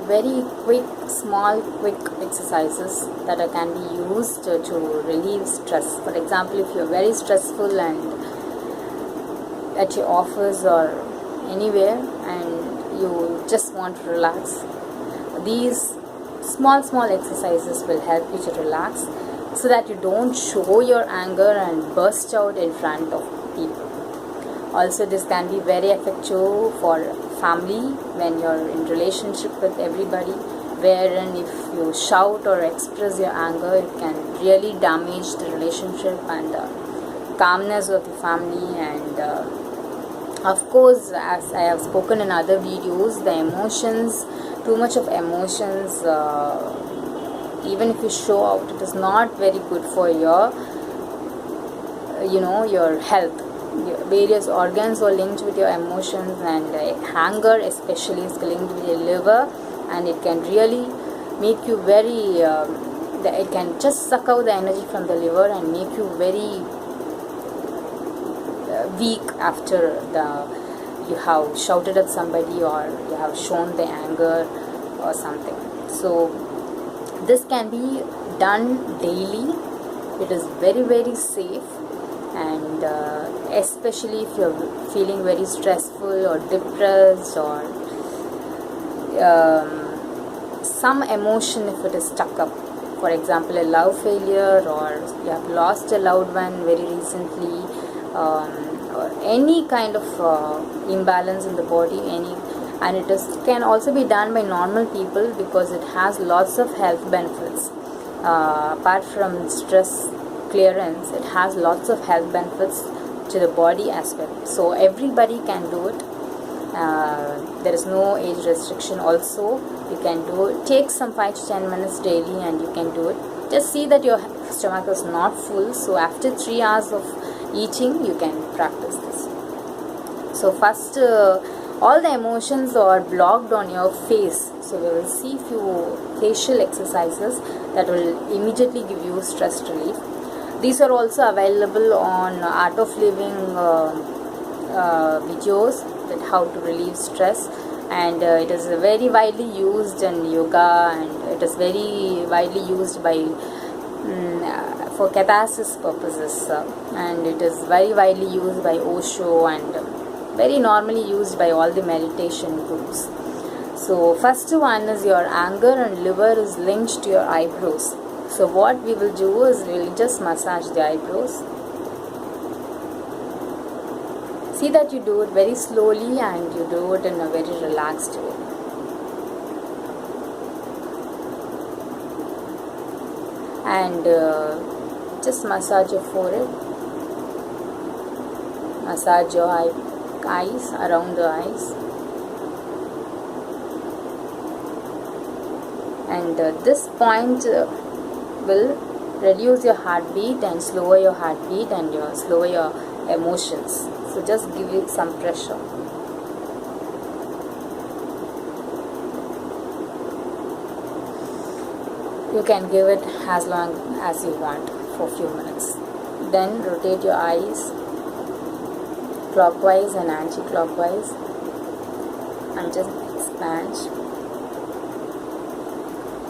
very quick, small, quick exercises that can be used to relieve stress. For example, if you're very stressful and at your office or anywhere and you just want to relax, these small exercises will help you to relax, so that you don't show your anger and burst out in front of people. Also, this can be very effective for family when you're in relationship with everybody, wherein if you shout or express your anger, it can really damage the relationship and calmness of the family. And of course, as I have spoken in other videos, the emotions, too much of emotions, even if you show out, it is not very good for your your health. Various organs are linked with your emotions, and anger especially is linked with your liver, and it can really make you very it can just suck out the energy from the liver and make you very weak after you have shouted at somebody or you have shown the anger or something. So this can be done daily. It is very safe, and especially if you're feeling very stressful or depressed or some emotion, if it is stuck up, for example a love failure, or you have lost a loved one very recently, or any kind of imbalance in the body, and it can also be done by normal people, because it has lots of health benefits. Apart from stress clearance, it has lots of health benefits to the body as well. So everybody can do it. There is no age restriction. Also, you can do it. Take some 5 to 10 minutes daily and you can do it. Just see that your stomach is not full. So after 3 hours of eating, you can practice this. So first, all the emotions are blocked on your face. So we will see few facial exercises that will immediately give you stress relief. These are also available on Art of Living videos, that how to relieve stress, and it is very widely used in yoga, and it is very widely used by for catharsis purposes, and it is very widely used by Osho, and very normally used by all the meditation gurus. So first one is your anger and liver is linked to your eyebrows. So what we will do is we will just massage the eyebrows. See that you do it very slowly and you do it in a very relaxed way. And just massage your forehead, massage your eyes, around the eyes. And this point will reduce your heartbeat and slower your heartbeat and slower your emotions. So just give it some pressure. You can give it as long as you want for a few minutes. Then rotate your eyes clockwise and anti-clockwise and just expand.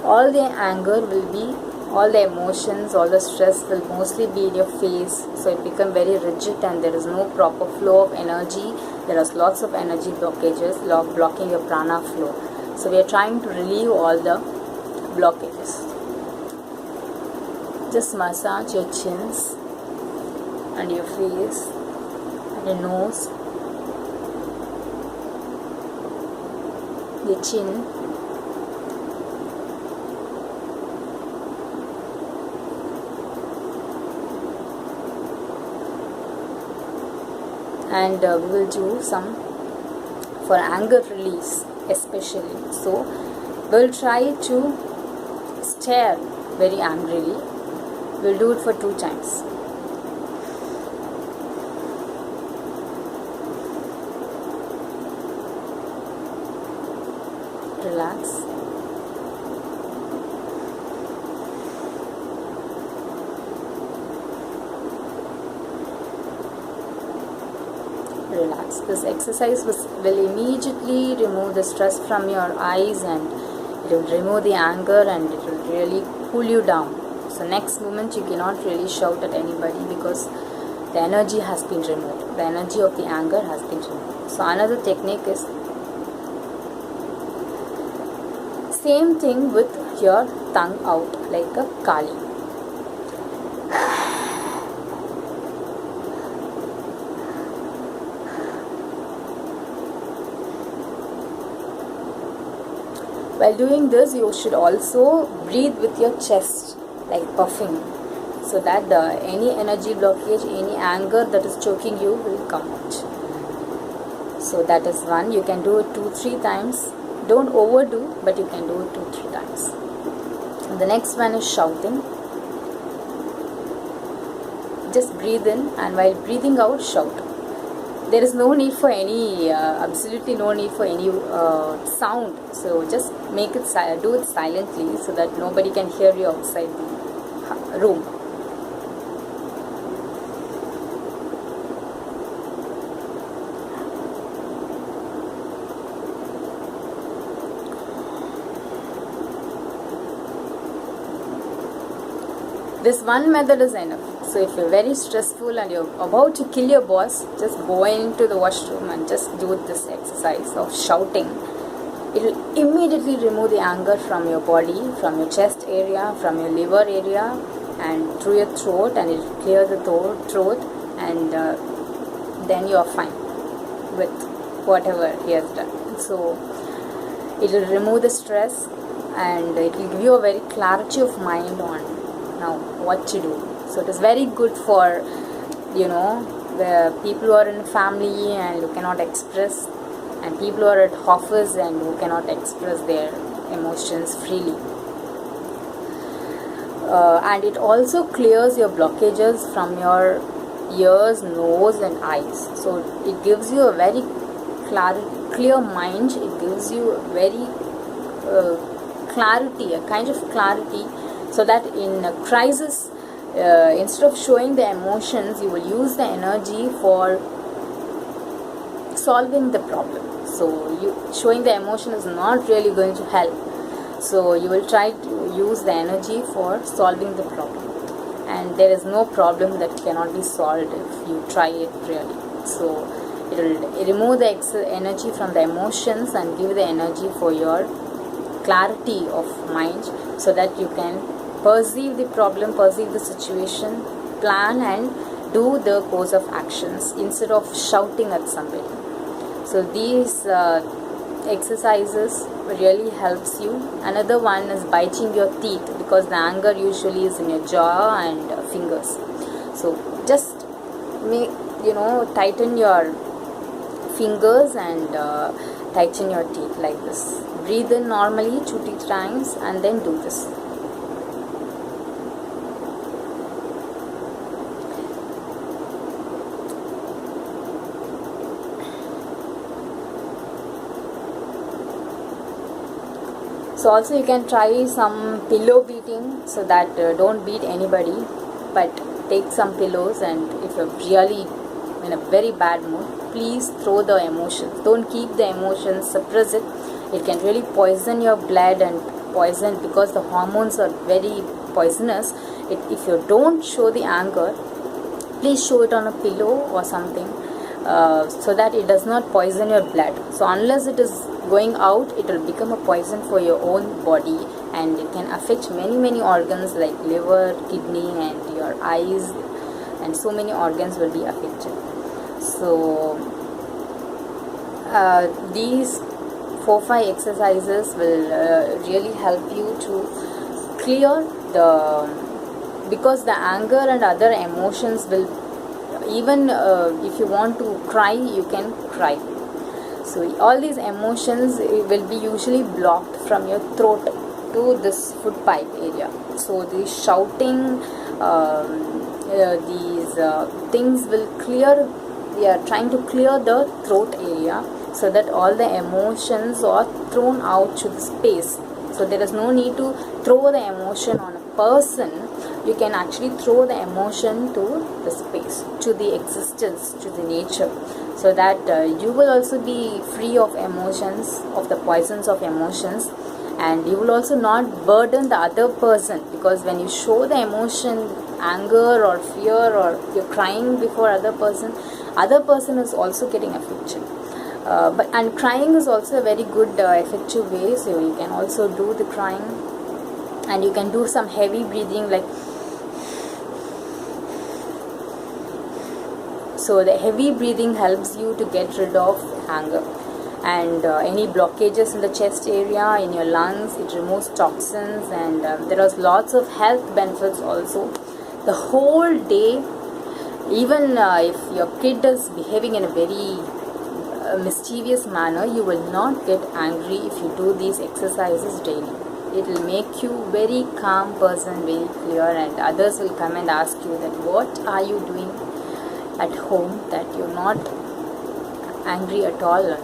All the anger will be, all the emotions, all the stress will mostly be in your face, so it becomes very rigid and there is no proper flow of energy. There are lots of energy blockages blocking your prana flow. So we are trying to relieve all the blockages. Just massage your chins and your face and your nose, the chin, and we will do some for anger release especially. So we'll try to stare very angrily. We'll do it for 2 times. Relax. Relax. This exercise will immediately remove the stress from your eyes and It will remove the anger and it will really cool you down. So next moment you cannot really shout at anybody because the energy has been removed. The energy of the anger has been removed. So another technique is same thing with your tongue out like a Kali. While doing this, you should also breathe with your chest, like puffing, so that any energy blockage, any anger that is choking you will come out. So that is one. You can do it 2-3 times. Don't overdo, but you can do it 2-3 times. And the next one is shouting. Just breathe in, and while breathing out, shout. There is no need for any, absolutely no need for any sound. So just make it, do it silently so that nobody can hear you outside the room. This one method is enough. So if you're very stressful and you're about to kill your boss, just go into the washroom and just do this exercise of shouting. It will immediately remove the anger from your body, from your chest area, from your liver area, and through your throat, and it will clear the throat, and then you are fine with whatever he has done. So it will remove the stress, and it will give you a very clarity of mind on now what to do. So it is very good for, the people who are in family and who cannot express, and people who are at office and who cannot express their emotions freely. And it also clears your blockages from your ears, nose and eyes. So it gives you a very clear mind. It gives you a very clarity, a kind of clarity, so that in a crisis, instead of showing the emotions, you will use the energy for solving the problem. So showing the emotion is not really going to help. So you will try to use the energy for solving the problem. And there is no problem that cannot be solved if you try it really. So it will remove the energy from the emotions and give the energy for your clarity of mind, so that you can perceive the problem, perceive the situation, plan and do the course of actions instead of shouting at somebody. So these exercises really helps you. Another one is biting your teeth, because the anger usually is in your jaw and fingers. So just tighten your fingers and tighten your teeth like this. Breathe in normally 2-3 times and then do this. So also you can try some pillow beating, so that don't beat anybody, but take some pillows, and if you're really in a very bad mood, please throw the emotions. Don't keep the emotions, suppress it. It can really poison your blood and poison, because the hormones are very poisonous. If you don't show the anger, please show it on a pillow or something, so that it does not poison your blood. So unless it is going out, it will become a poison for your own body, and it can affect many organs like liver, kidney and your eyes, and so many organs will be affected. So these 4-5 exercises will really help you to clear because the anger and other emotions will, even if you want to cry, you can cry. So all these emotions will be usually blocked from your throat to this food pipe area. So the shouting, these things will clear. We are trying to clear the throat area, so that all the emotions are thrown out to the space. So there is no need to throw the emotion on a person. You can actually throw the emotion to the space, to the existence, to the nature, so that you will also be free of emotions, of the poisons of emotions, and you will also not burden the other person, because when you show the emotion, anger or fear, or you're crying before other person is also getting affected. And crying is also a very good effective way, so you can also do the crying, and you can do some heavy breathing, like, so the heavy breathing helps you to get rid of anger and any blockages in the chest area, in your lungs. It removes toxins, and there are lots of health benefits also. The whole day, even if your kid is behaving in a very mischievous manner, you will not get angry if you do these exercises daily. It will make you very calm person, very clear, and others will come and ask you that what are you doing at home that you're not angry at all.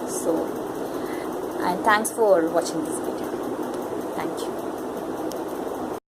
So, and thanks for watching this video.